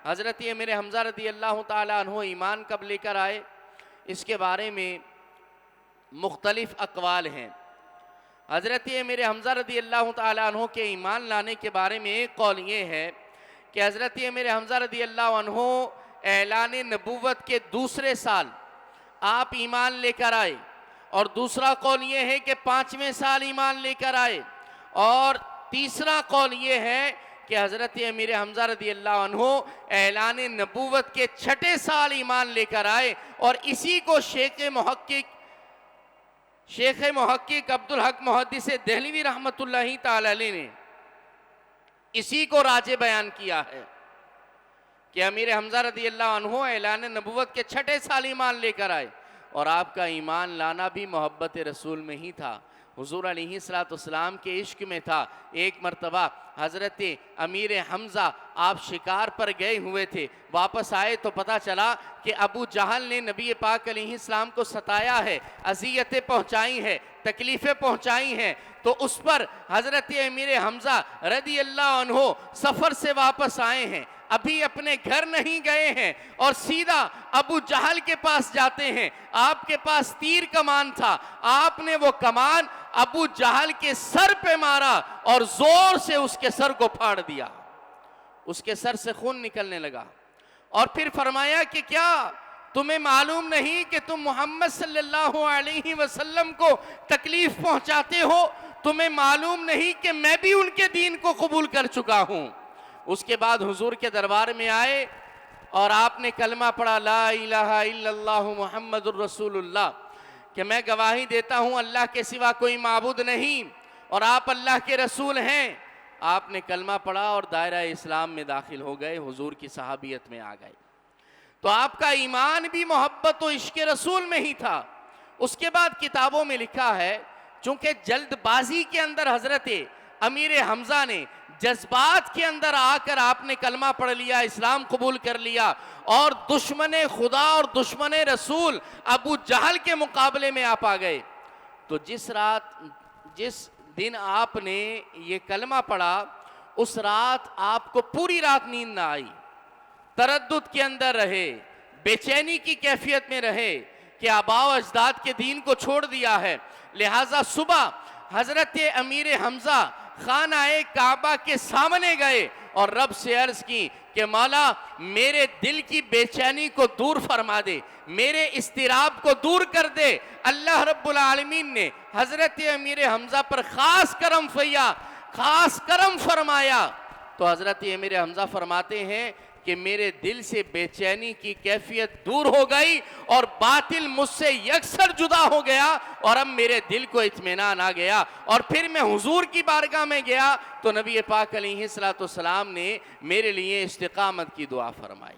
हज़रत अमीर हमज़ा रदी अल्लाह ताला अन्हु ईमान कब लेकर आए, इसके बारे में मुख्तलिफ अक़वाल हैं। हज़रत अमीर हमज़ा रदी अल्लाह ताला अन्हु के ईमान लाने के बारे में एक कौल ये है कि हज़रत अमीर हमज़ा रदी अल्लाह अन्हु ऐलान नबूवत के दूसरे साल आप ईमान लेकर आए, और दूसरा कौल ये है कि 5वें साल ईमान लेकर आए, और तीसरा कौल ये है कि हज़रत अमीर हमज़ा रदी अल्लाह अन्हु ऐलान नबूवत के 6ठे साल ईमान लेकर आए। और इसी को शेख मुहक्किक अब्दुल हक मुहद्दिस देहलवी रहमतुल्लाहि ताला अलैह ने इसी को राजे बयान किया है कि अमीर हमज़ा रदी अल्लाह अन्हु ऐलान नबूवत के 6ठे साल ईमान लेकर आए, और आपका ईमान लाना भी मोहब्बत रसूल में ही था, हुजूर अलैहिस्सलाम के इश्क में था। एक मरतबा हज़रत अमीर हमज़ा आप शिकार पर गए हुए थे, वापस आए तो पता चला कि अबू जहल ने नबी पाक अलैहिस्सलाम को सताया है, अज़ियतें पहुँचाई हैं, तकलीफ़ें पहुँचाई हैं। तो उस पर हज़रत अमीर हमज़ा रदी अल्लाह अन्हु सफ़र से वापस आए हैं, अभी अपने घर नहीं गए हैं, और सीधा अबू जहल के पास जाते हैं। आपके पास तीर कमान था, आपने वो कमान अबू जहल के सर पे मारा और जोर से उसके सर को फाड़ दिया, उसके सर से खून निकलने लगा। और फिर फरमाया कि क्या तुम्हें मालूम नहीं कि तुम मोहम्मद सल्लल्लाहु अलैहि वसल्लम को तकलीफ पहुंचाते हो? तुम्हें मालूम नहीं कि मैं भी उनके दीन को कबूल कर चुका हूं। उसके बाद हुजूर के दरबार में आए और आपने कलमा पढ़ा, ला इलाहा इल्लल्लाह मुहम्मदुर रसूलुल्लाह, कि मैं गवाही देता हूं अल्लाह के सिवा कोई माबूद नहीं और आप अल्लाह के रसूल हैं। आपने कलमा पढ़ा और दायरा इस्लाम में दाखिल हो गए, हुजूर की सहाबियत में आ गए। तो आपका ईमान भी मोहब्बत और इश्क रसूल में ही था। उसके बाद किताबों में लिखा है, चूंकि जल्दबाजी के अंदर हजरत अमीर हमज़ा ने जज्बात के अंदर आकर आपने कलमा पढ़ लिया, इस्लाम कबूल कर लिया, और दुश्मन खुदा और दुश्मन रसूल अबू जहल के मुकाबले में आप आ गए। तो जिस दिन आपने ये कलमा पढ़ा, उस रात आपको पूरी रात नींद ना आई, तरद्दुद के अंदर रहे, बेचैनी की कैफियत में रहे कि आबाओ अजदाद के दीन को छोड़ दिया है। लिहाजा सुबह हजरत अमीर हमज़ा खानाए काबा के सामने गए और रब से अर्ज की कि मौला मेरे दिल की बेचैनी को दूर फरमा दे, मेरे इस्तिराब को दूर कर दे। अल्लाह रब्बुल आलमीन ने हजरत अमीर हमज़ा पर खास करम फरमाया। तो हजरत अमीर हमज़ा फरमाते हैं कि मेरे दिल से बेचैनी की कैफियत दूर हो गई और बातिल मुझसे यकसर जुदा हो गया, और अब मेरे दिल को इत्मीनान आ गया। और फिर मैं हुजूर की बारगाह में गया तो नबी पाक अलैहिस्सलातु वस्सलाम ने मेरे लिए इस्तिकामत की दुआ फरमाई।